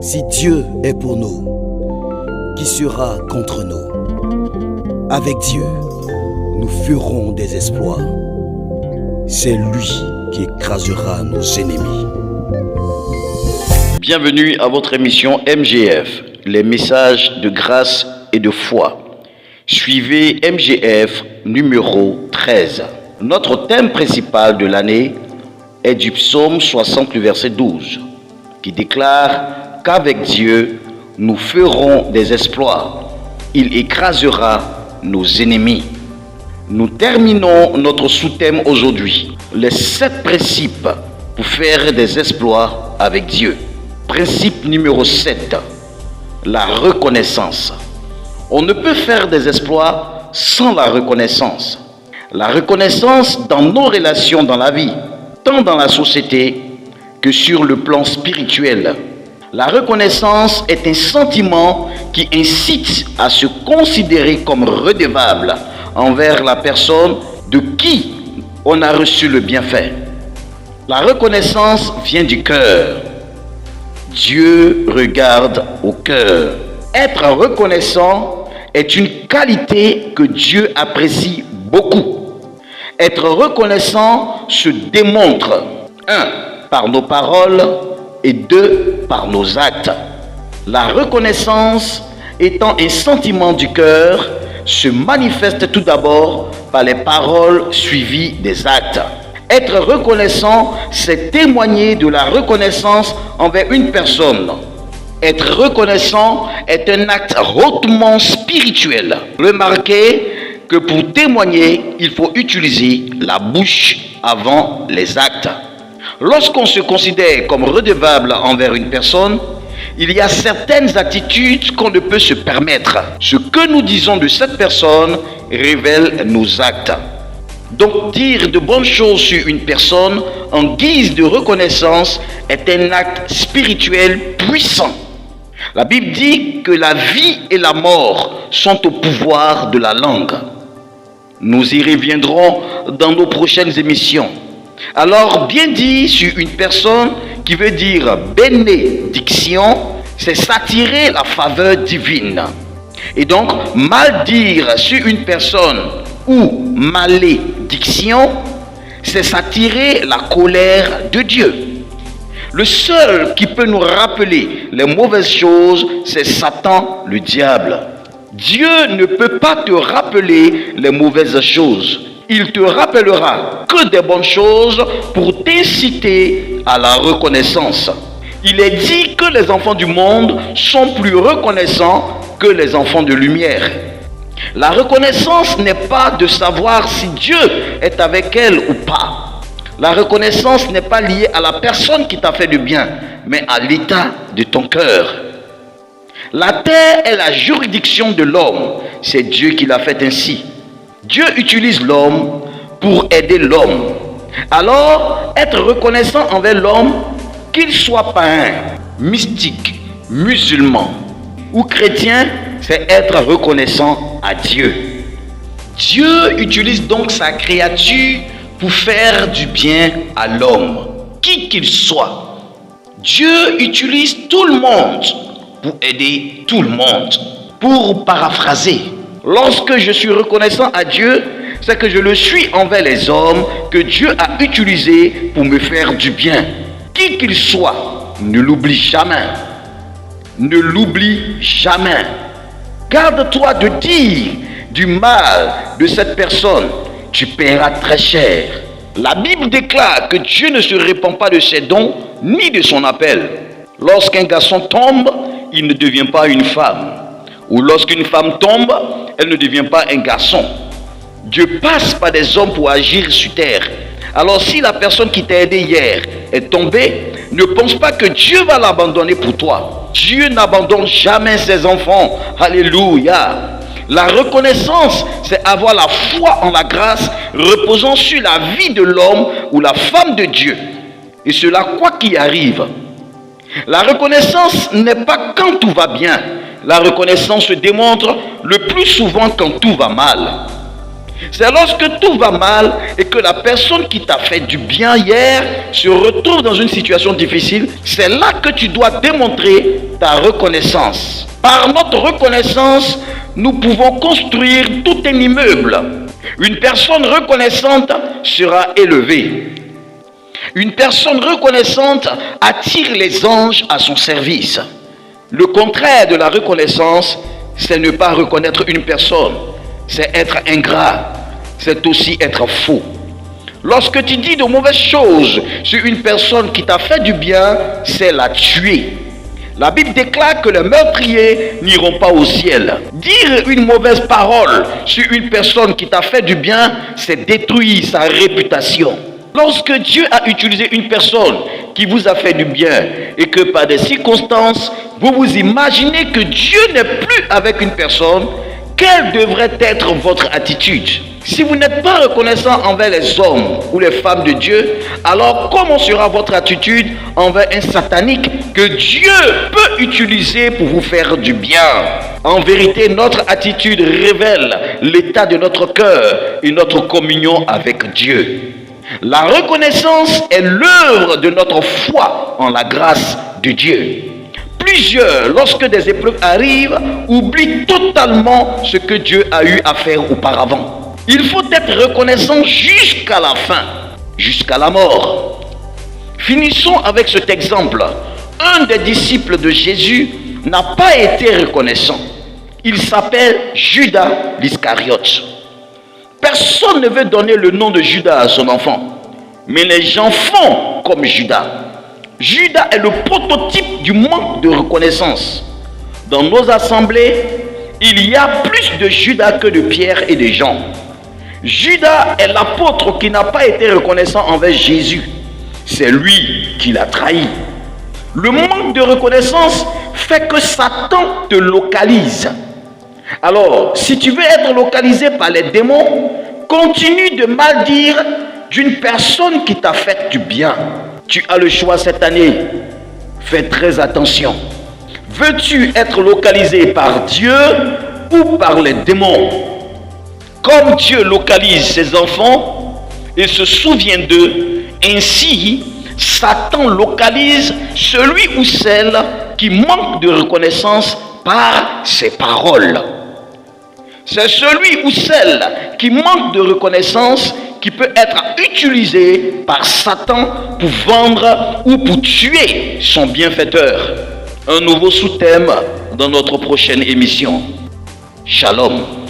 Si Dieu est pour nous, qui sera contre nous? Avec Dieu, nous ferons des exploits. C'est lui qui écrasera nos ennemis. Bienvenue à votre émission MGF, les messages de grâce et de foi. Suivez MGF numéro 13. Notre thème principal de l'année est du psaume 60, le verset 12, qui déclare qu'avec Dieu, nous ferons des exploits. Il écrasera nos ennemis. Nous terminons notre sous-thème aujourd'hui, les 7 principes pour faire des exploits avec Dieu. Principe numéro 7, la reconnaissance. On ne peut faire des exploits sans la reconnaissance. La reconnaissance dans nos relations dans la vie, tant dans la société que sur le plan spirituel. La reconnaissance est un sentiment qui incite à se considérer comme redevable envers la personne de qui on a reçu le bienfait. La reconnaissance vient du cœur. Dieu regarde au cœur. Être reconnaissant est une qualité que Dieu apprécie beaucoup. Être reconnaissant se démontre, 1. par nos paroles et 2. par nos actes. La reconnaissance étant un sentiment du cœur, se manifeste tout d'abord par les paroles suivies des actes. Être reconnaissant, c'est témoigner de la reconnaissance envers une personne. Être reconnaissant est un acte hautement spirituel. Remarquez que pour témoigner, il faut utiliser la bouche avant les actes. Lorsqu'on se considère comme redevable envers une personne, il y a certaines attitudes qu'on ne peut se permettre. Ce que nous disons de cette personne révèle nos actes. Donc dire de bonnes choses sur une personne en guise de reconnaissance est un acte spirituel puissant. La Bible dit que la vie et la mort sont au pouvoir de la langue. Nous y reviendrons dans nos prochaines émissions. Alors, bien dire sur une personne qui veut dire bénédiction, c'est s'attirer la faveur divine. Et donc, mal dire sur une personne ou malédiction, c'est s'attirer la colère de Dieu. Le seul qui peut nous rappeler les mauvaises choses, c'est Satan, le diable. Dieu ne peut pas te rappeler les mauvaises choses. Il te rappellera que des bonnes choses pour t'inciter à la reconnaissance. Il est dit que les enfants du monde sont plus reconnaissants que les enfants de lumière. La reconnaissance n'est pas de savoir si Dieu est avec elle ou pas. La reconnaissance n'est pas liée à la personne qui t'a fait du bien, mais à l'état de ton cœur. La terre est la juridiction de l'homme. C'est Dieu qui l'a fait ainsi. Dieu utilise l'homme pour aider l'homme. Alors, être reconnaissant envers l'homme, qu'il soit païen, mystique, musulman ou chrétien, c'est être reconnaissant à Dieu. Dieu utilise donc sa créature pour faire du bien à l'homme, qui qu'il soit. Dieu utilise tout le monde pour aider tout le monde. Pour paraphraser, lorsque je suis reconnaissant à Dieu, c'est que je le suis envers les hommes que Dieu a utilisés pour me faire du bien. Qui qu'il soit, ne l'oublie jamais. Ne l'oublie jamais. Garde-toi de dire du mal de cette personne. Tu paieras très cher. La Bible déclare que Dieu ne se répand pas de ses dons ni de son appel. Lorsqu'un garçon tombe, il ne devient pas une femme. Ou lorsqu'une femme tombe, elle ne devient pas un garçon. Dieu passe par des hommes pour agir sur terre. Alors si la personne qui t'a aidé hier est tombée, ne pense pas que Dieu va l'abandonner pour toi. Dieu n'abandonne jamais ses enfants. Alléluia. La reconnaissance, c'est avoir la foi en la grâce reposant sur la vie de l'homme ou la femme de Dieu. Et cela, quoi qu'il arrive. La reconnaissance n'est pas quand tout va bien. La reconnaissance se démontre le plus souvent quand tout va mal. C'est lorsque tout va mal et que la personne qui t'a fait du bien hier se retrouve dans une situation difficile, c'est là que tu dois démontrer ta reconnaissance. Par notre reconnaissance, nous pouvons construire tout un immeuble. Une personne reconnaissante sera élevée. Une personne reconnaissante attire les anges à son service. Le contraire de la reconnaissance, c'est ne pas reconnaître une personne. C'est être ingrat. C'est aussi être faux. Lorsque tu dis de mauvaises choses sur une personne qui t'a fait du bien, c'est la tuer. La Bible déclare que les meurtriers n'iront pas au ciel. Dire une mauvaise parole sur une personne qui t'a fait du bien, c'est détruire sa réputation. Lorsque Dieu a utilisé une personne qui vous a fait du bien et que par des circonstances, vous vous imaginez que Dieu n'est plus avec une personne, quelle devrait être votre attitude? Si vous n'êtes pas reconnaissant envers les hommes ou les femmes de Dieu, alors comment sera votre attitude envers un satanique que Dieu peut utiliser pour vous faire du bien? En vérité, notre attitude révèle l'état de notre cœur et notre communion avec Dieu. La reconnaissance est l'œuvre de notre foi en la grâce de Dieu. Plusieurs, lorsque des épreuves arrivent, oublient totalement ce que Dieu a eu à faire auparavant. Il faut être reconnaissant jusqu'à la fin, jusqu'à la mort. Finissons avec cet exemple. Un des disciples de Jésus n'a pas été reconnaissant. Il s'appelle Judas l'Iscariote. Personne ne veut donner le nom de Judas à son enfant. Mais les gens font comme Judas. Judas est le prototype du manque de reconnaissance. Dans nos assemblées, il y a plus de Judas que de Pierre et de Jean. Judas est l'apôtre qui n'a pas été reconnaissant envers Jésus. C'est lui qui l'a trahi. Le manque de reconnaissance fait que Satan te localise. Alors, si tu veux être localisé par les démons, continue de mal dire d'une personne qui t'a fait du bien. Tu as le choix cette année. Fais très attention. Veux-tu être localisé par Dieu ou par les démons? Comme Dieu localise ses enfants et se souvient d'eux, ainsi Satan localise celui ou celle qui manque de reconnaissance par ses paroles. C'est celui ou celle qui manque de reconnaissance qui peut être utilisé par Satan pour vendre ou pour tuer son bienfaiteur. Un nouveau sous-thème dans notre prochaine émission. Shalom.